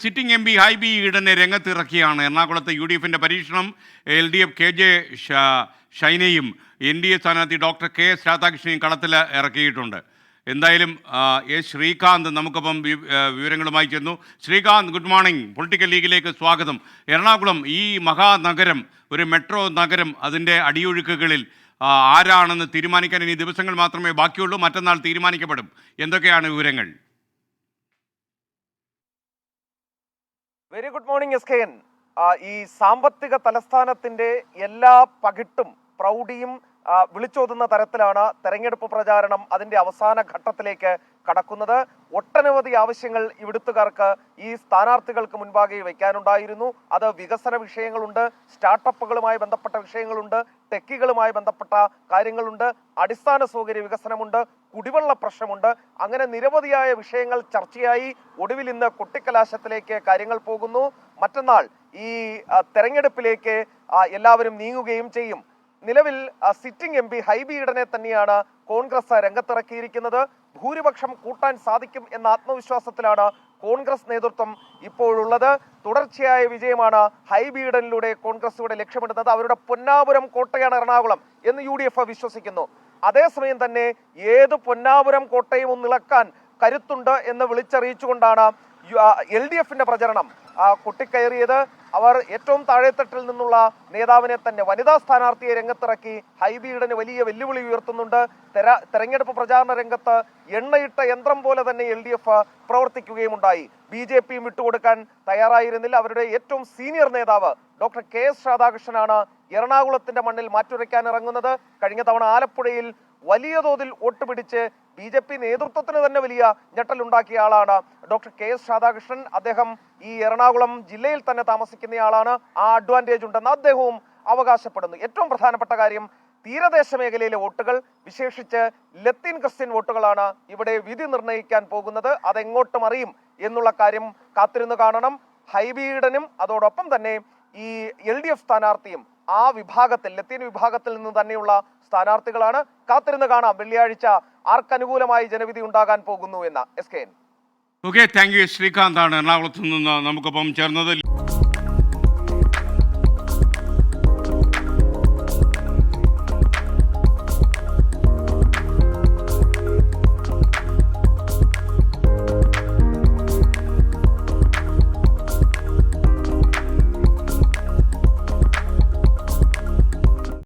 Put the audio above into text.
Sitting M P Hibi ഈഡനെ രംഗത്തിറക്കിയാണ്. എറണാകുളത്ത് UDFിൻ്റെ പരീക്ഷണം LDF KJ ഷൈനയും NDA സ്ഥാനാർത്ഥി ഡോക്ടർ KS രാധാകൃഷ്ണനെയും കളത്തിൽ ഇറക്കിയിട്ടുണ്ട്. എന്തായാലും ശ്രീകാന്ത് നമുക്കൊപ്പം വിവരങ്ങളുമായി ചെന്നു. Sreekanth, good morning. പൊളിറ്റിക്കൽ ലീഗിലേക്ക് സ്വാഗതം. എറണാകുളം ഈ മഹാനഗരം, ഒരു മെട്രോ നഗരം, അതിൻ്റെ അടിയൊഴുക്കുകളിൽ ആരാണെന്ന് തീരുമാനിക്കാൻ ഇനി ദിവസങ്ങൾ മാത്രമേ ബാക്കിയുള്ളൂ. മറ്റന്നാൾ തീരുമാനിക്കപ്പെടും. എന്തൊക്കെയാണ് വിവരങ്ങൾ? Very good morning SKN. ഈ സാമ്പത്തിക തലസ്ഥാനത്തിന്റെ എല്ലാ പകിട്ടും പ്രൗഢിയും വിളിച്ചോതുന്ന തരത്തിലാണ് തെരഞ്ഞെടുപ്പ് പ്രചാരണം അതിന്റെ അവസാന ഘട്ടത്തിലേക്ക് കടക്കുന്നത്. ഒട്ടനവധി ആവശ്യങ്ങൾ ഇവിടുത്തുകാർക്ക് ഈ സ്ഥാനാർത്ഥികൾക്ക് മുൻപാകെ വയ്ക്കാനുണ്ടായിരുന്നു. അത് വികസന വിഷയങ്ങളുണ്ട്, സ്റ്റാർട്ടപ്പുകളുമായി ബന്ധപ്പെട്ട വിഷയങ്ങളുണ്ട്, ടെക്കികളുമായി ബന്ധപ്പെട്ട കാര്യങ്ങളുണ്ട്, അടിസ്ഥാന സൗകര്യ വികസനമുണ്ട്, കുടിവെള്ള പ്രശ്നമുണ്ട്. അങ്ങനെ നിരവധിയായ വിഷയങ്ങൾ ചർച്ചയായി ഒടുവിൽ ഇന്ന് കൊട്ടിക്കലാശത്തിലേക്ക് കാര്യങ്ങൾ പോകുന്നു. മറ്റന്നാൾ ഈ തെരഞ്ഞെടുപ്പിലേക്ക് എല്ലാവരും നീങ്ങുകയും ചെയ്യും. നിലവിൽ സിറ്റിംഗ് MP ഹൈബി ഈഡനെ തന്നെയാണ് കോൺഗ്രസ് രംഗത്തിറക്കിയിരിക്കുന്നത്. ഭൂരിപക്ഷം കൂട്ടാൻ സാധിക്കും എന്ന ആത്മവിശ്വാസത്തിലാണ് കോൺഗ്രസ് നേതൃത്വം ഇപ്പോഴുള്ളത്. തുടർച്ചയായ വിജയമാണ് ഹൈബി ഈഡനിലൂടെ കോൺഗ്രസ് ഇവിടെ ലക്ഷ്യമിടുന്നത്. അവരുടെ പൊന്നാപുരം കോട്ടയാണ് എറണാകുളം എന്ന് UDF വിശ്വസിക്കുന്നു. അതേസമയം തന്നെ ഏത് പൊന്നാപുരം കോട്ടയും ഒന്നിളക്കാൻ കരുത്തുണ്ട് എന്ന് വിളിച്ചറിയിച്ചുകൊണ്ടാണ് LDFിന്റെ പ്രചരണം കൊട്ടിക്കയറിയത്. അവർ ഏറ്റവും താഴെത്തട്ടിൽ നിന്നുള്ള നേതാവിനെ തന്നെ, വനിതാ സ്ഥാനാർത്ഥിയെ രംഗത്തിറക്കി ഹൈബി ഈഡന് വലിയ വെല്ലുവിളി ഉയർത്തുന്നുണ്ട്. തെരഞ്ഞെടുപ്പ് പ്രചാരണ രംഗത്ത് എണ്ണയിട്ട യന്ത്രം പോലെ തന്നെ LDF പ്രവർത്തിക്കുകയുമുണ്ടായി. BJPയും വിട്ടുകൊടുക്കാൻ തയ്യാറായിരുന്നില്ല. അവരുടെ ഏറ്റവും സീനിയർ നേതാവ് ഡോക്ടർ KS രാധാകൃഷ്ണനാണ് എറണാകുളത്തിന്റെ മണ്ണിൽ മാറ്റുരയ്ക്കാൻ ഇറങ്ങുന്നത്. കഴിഞ്ഞ തവണ ആലപ്പുഴയിൽ വലിയ തോതിൽ വോട്ട് പിടിച്ച് BJP നേതൃത്വത്തിന് തന്നെ വലിയ ഞെട്ടലുണ്ടാക്കിയ ആളാണ് ഡോക്ടർ KS രാധാകൃഷ്ണൻ. അദ്ദേഹം ഈ എറണാകുളം ജില്ലയിൽ തന്നെ താമസിക്കുന്നയാളാണ്. ആ അഡ്വാൻറ്റേജ് ഉണ്ടെന്ന് അദ്ദേഹവും അവകാശപ്പെടുന്നു. ഏറ്റവും പ്രധാനപ്പെട്ട കാര്യം, തീരദേശ മേഖലയിലെ വോട്ടുകൾ, വിശേഷിച്ച് ലത്തീൻ ക്രിസ്ത്യൻ വോട്ടുകളാണ് ഇവിടെ വിധി നിർണ്ണയിക്കാൻ പോകുന്നത്. അതെങ്ങോട്ടും അറിയും എന്നുള്ള കാര്യം കാത്തിരുന്ന് കാണണം. ഹൈബി ഈഡനും അതോടൊപ്പം തന്നെ ഈ LDF സ്ഥാനാർത്ഥിയും ആ വിഭാഗത്തിൽ, ലത്തീൻ വിഭാഗത്തിൽ നിന്ന് തന്നെയുള്ള സ്ഥാനാർത്ഥികളാണ്. കാത്തിരുന്ന് കാണാം വെള്ളിയാഴ്ച ആർക്കനുകൂലമായി ജനവിധി ഉണ്ടാകാൻ പോകുന്നു എന്ന SKN. Okay, thank you. ശ്രീകാന്താണ് എറണാകുളത്ത് നിന്ന് നമുക്കൊപ്പം ചേർന്നത്.